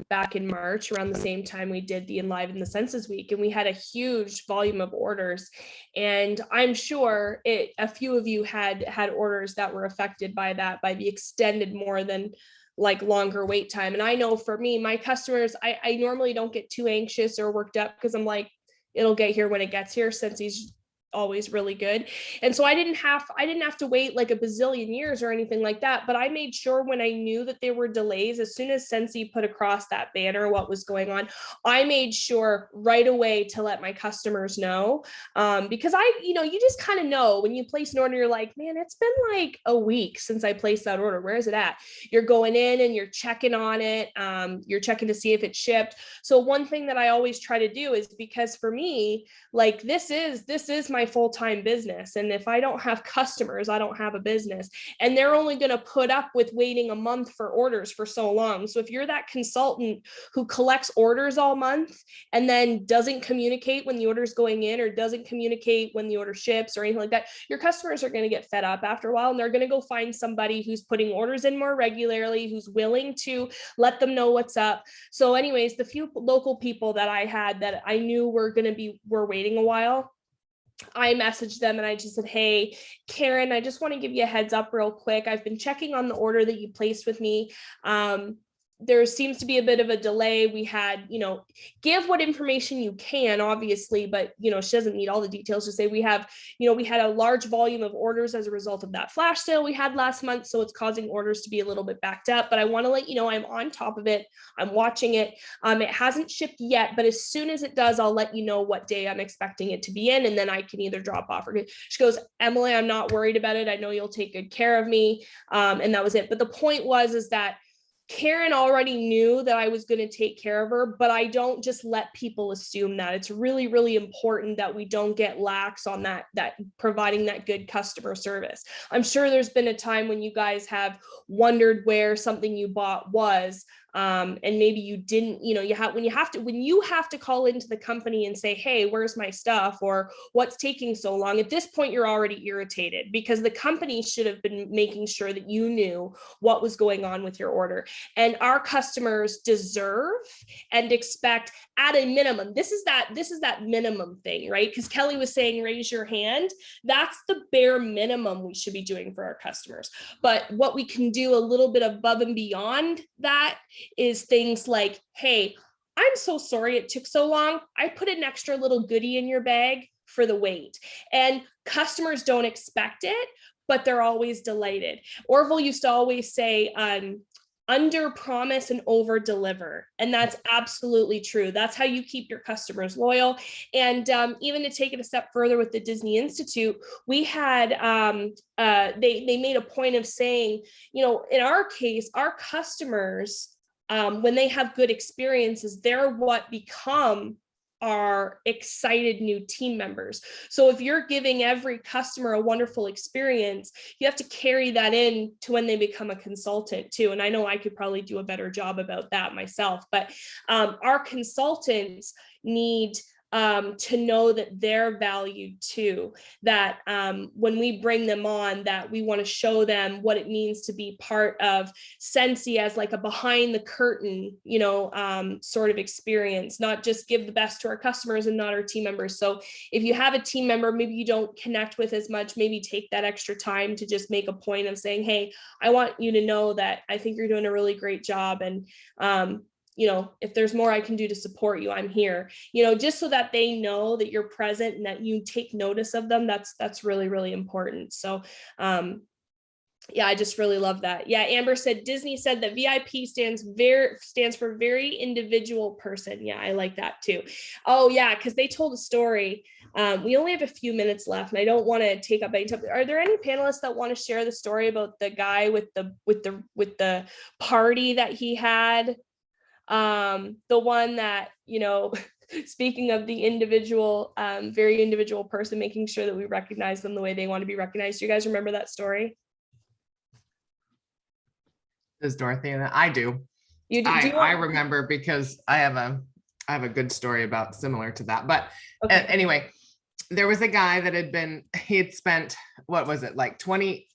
A: back in March, around the same time we did the Enliven the Senses Week, and we had a huge volume of orders. And I'm sure a few of you had orders that were affected by that, by the extended more than like longer wait time. And I know for me, my customers, I normally don't get too anxious or worked up, because I'm like, it'll get here when it gets here, since he's always really good. And so I didn't have to wait like a bazillion years or anything like that. But I made sure, when I knew that there were delays, as soon as Scentsy put across that banner what was going on, I made sure right away to let my customers know. Because you just kind of know when you place an order, you're like, man, it's been like a week since I placed that order. Where is it at? You're going in and you're checking on it. You're checking to see if it's shipped. So one thing that I always try to do is, because for me, like this is my full-time business. And if I don't have customers, I don't have a business. And they're only going to put up with waiting a month for orders for so long. So if you're that consultant who collects orders all month and then doesn't communicate when the order's going in, or doesn't communicate when the order ships or anything like that, your customers are going to get fed up after a while, and they're going to go find somebody who's putting orders in more regularly, who's willing to let them know what's up. So anyways, the few local people that I had that I knew were waiting a while, I messaged them and I just said, hey, Karen, I just want to give you a heads up real quick. I've been checking on the order that you placed with me. There seems to be a bit of a delay. We had, give what information you can, obviously, but, she doesn't need all the details. To say we had a large volume of orders as a result of that flash sale we had last month. So it's causing orders to be a little bit backed up, but I want to let you know, I'm on top of it. I'm watching it. It hasn't shipped yet, but as soon as it does, I'll let you know what day I'm expecting it to be in. And then I can either drop off or she goes, Emily, I'm not worried about it. I know you'll take good care of me. And that was it. But the point is that Karen already knew that I was going to take care of her, but I don't just let people assume that. It's really, really important that we don't get lax on that providing that good customer service. I'm sure there's been a time when you guys have wondered where something you bought was, and maybe you didn't, you know, when you have to call into the company and say, hey, where's my stuff, or what's taking so long? At this point, you're already irritated because the company should have been making sure that you knew what was going on with your order. And our customers deserve and expect, at a minimum, this is that minimum thing, right? Because Kelly was saying, raise your hand. That's the bare minimum we should be doing for our customers. But what we can do a little bit above and beyond that is things like, hey, I'm so sorry it took so long. I put an extra little goodie in your bag for the wait. And customers don't expect it, but they're always delighted. Orville used to always say, under promise and over deliver. And that's absolutely true. That's how you keep your customers loyal. And even to take it a step further with the Disney Institute, we had, they made a point of saying, you know, in our case, our customers, when they have good experiences, they're what become our excited new team members. So if you're giving every customer a wonderful experience, you have to carry that in to when they become a consultant too. And I know I could probably do a better job about that myself, but our consultants need to know that they're valued too, that when we bring them on, that we want to show them what it means to be part of Scentsy as like a behind the curtain, you know, sort of experience, not just give the best to our customers and not our team members. So if you have a team member, maybe you don't connect with as much, maybe take that extra time to just make a point of saying, hey, I want you to know that I think you're doing a really great job. And you know, if there's more I can do to support you, I'm here, you know, just so that they know that you're present and that you take notice of them. That's really, really important. So, yeah, I just really love that. Yeah, Amber said, Disney said that VIP stands for very individual person. Yeah, I like that too. Oh yeah, because they told a story. We only have a few minutes left, and I don't want to take up any time. Are there any panelists that want to share the story about the guy with the party that he had? The one that, you know, speaking of the individual, very individual person, making sure that we recognize them the way they want to be recognized. Do you guys remember that story?
E: Is Dorothy and I do.
A: You do?
E: I remember because I have a good story about similar to that. But okay. Anyway, there was a guy that he had spent, what was it, like 20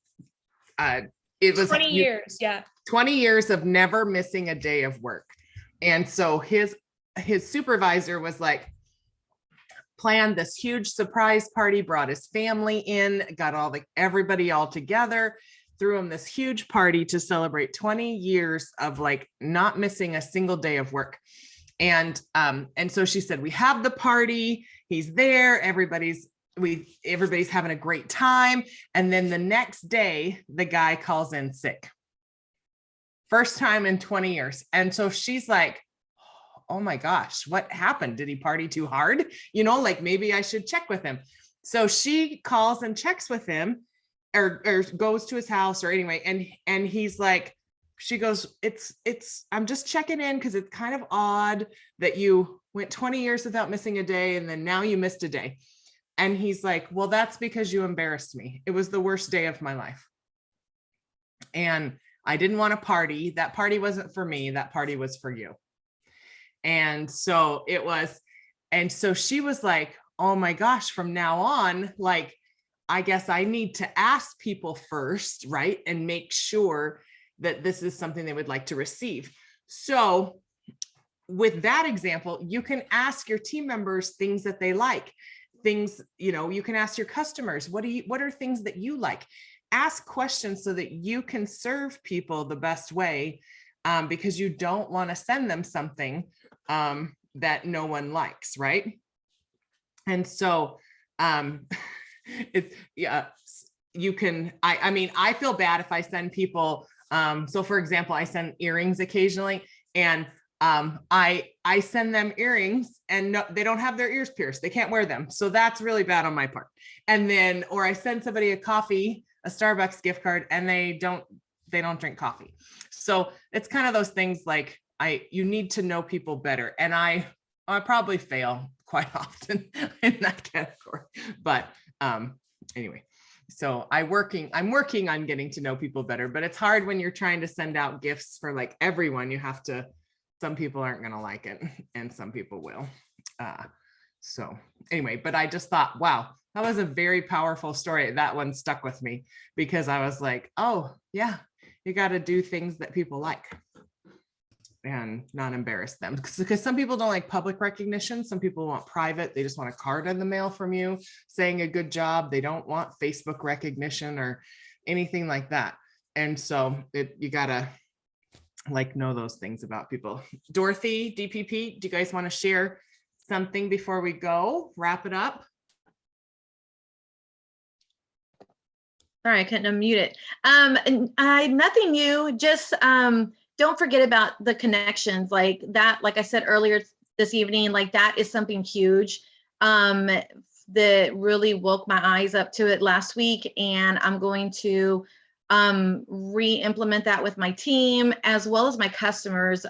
A: years, yeah.
E: 20 years of never missing a day of work. And so his supervisor was like, planned this huge surprise party, brought his family in, got everybody all together, threw him this huge party to celebrate 20 years of like not missing a single day of work. And so she said, we have the party, he's there, everybody's having a great time. And then the next day, the guy calls in sick. First time in 20 years. And so she's like, oh my gosh, what happened? Did he party too hard? You know, like maybe I should check with him. So she calls and checks with him or goes to his house or anyway. And he's like, she goes, I'm just checking in because it's kind of odd that you went 20 years without missing a day. And then now you missed a day. And he's like, well, that's because you embarrassed me. It was the worst day of my life. And I didn't want to party. That party wasn't for me. That party was for you. And so it was. And so she was like, oh my gosh, from now on, like, I guess I need to ask people first, right? And make sure that this is something they would like to receive. So with that example, you can ask your team members things that they like. Things, you know, you can ask your customers, what are things that you like? Ask questions so that you can serve people the best way, because you don't want to send them something that no one likes, right? And so you can, I mean, I feel bad if I send people, so for example, I send earrings occasionally, and I send them earrings and no, they don't have their ears pierced. They can't wear them. So that's really bad on my part. And then, or I send somebody a Starbucks gift card, and they don't they don't drink coffee. So it's kind of those things like you need to know people better. And I probably fail quite often in that category, but anyway, so I'm working on getting to know people better, but it's hard when you're trying to send out gifts for like everyone. You have to, some people aren't going to like it and some people will. So anyway, but I just thought, wow, that was a very powerful story. That one stuck with me because I was like, oh yeah, you got to do things that people like and not embarrass them, because some people don't like public recognition. Some people want private. They just want a card in the mail from you saying a good job. They don't want Facebook recognition or anything like that. And so you gotta like know those things about people. Dorothy, DPP, do you guys want to share something before we go wrap it up?
C: Sorry, I couldn't unmute it. Nothing new, just don't forget about the connections like that. Like I said earlier this evening, like that is something huge that really woke my eyes up to it last week. And I'm going to re-implement that with my team as well as my customers.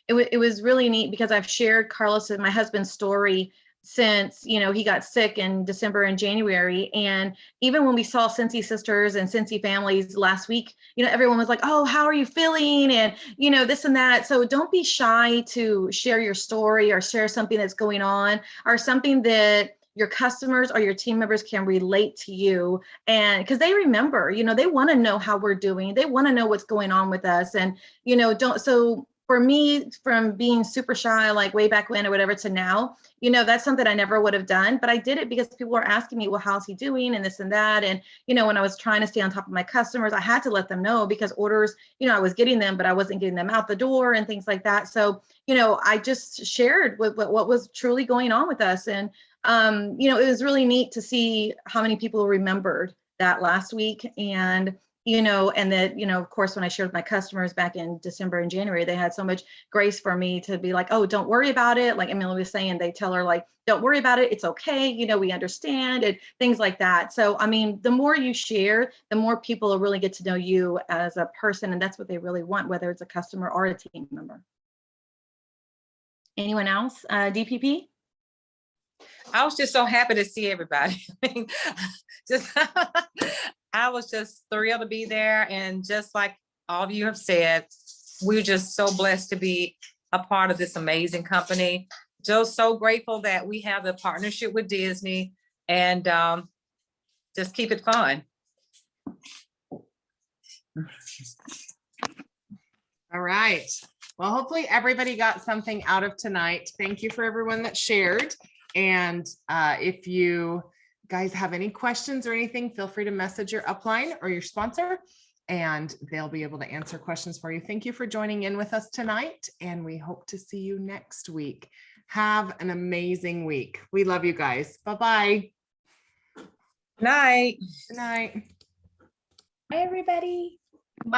C: It was really neat because I've shared Carlos and my husband's story since, you know, he got sick in December and January. And even when we saw Cincy sisters and Cincy families last week, you know, everyone was like, oh, how are you feeling? And, you know, this and that. So don't be shy to share your story or share something that's going on or something that your customers or your team members can relate to you. And because they remember, you know, they want to know how we're doing. They want to know what's going on with us. And, you know, so for me, from being super shy, like way back when or whatever to now, you know, that's something I never would have done, but I did it because people were asking me, well, how's he doing? And this and that. And, you know, when I was trying to stay on top of my customers, I had to let them know because orders, you know, I was getting them, but I wasn't getting them out the door and things like that. So, you know, I just shared what was truly going on with us. And, you know, it was really neat to see how many people remembered that last week. And, you know, and that, you know, of course, when I shared with my customers back in December and January, they had so much grace for me to be like, oh, don't worry about it. Like Emily was saying, they tell her like, don't worry about it. It's okay. You know, we understand and things like that. So, I mean, the more you share, the more people will really get to know you as a person. And that's what they really want, whether it's a customer or a team member. Anyone else? DPP?
D: I was just so happy to see everybody. I mean, I was just thrilled to be there. And just like all of you have said, we're just so blessed to be a part of this amazing company. Just so grateful that we have the partnership with Disney and just keep it fun.
E: All right. Well, hopefully everybody got something out of tonight. Thank you for everyone that shared. And if you guys have any questions or anything, feel free to message your upline or your sponsor and they'll be able to answer questions for you. Thank you for joining in with us tonight. And we hope to see you next week. Have an amazing week. We love you guys. Bye-bye.
D: Night.
E: Good night.
A: Bye, everybody.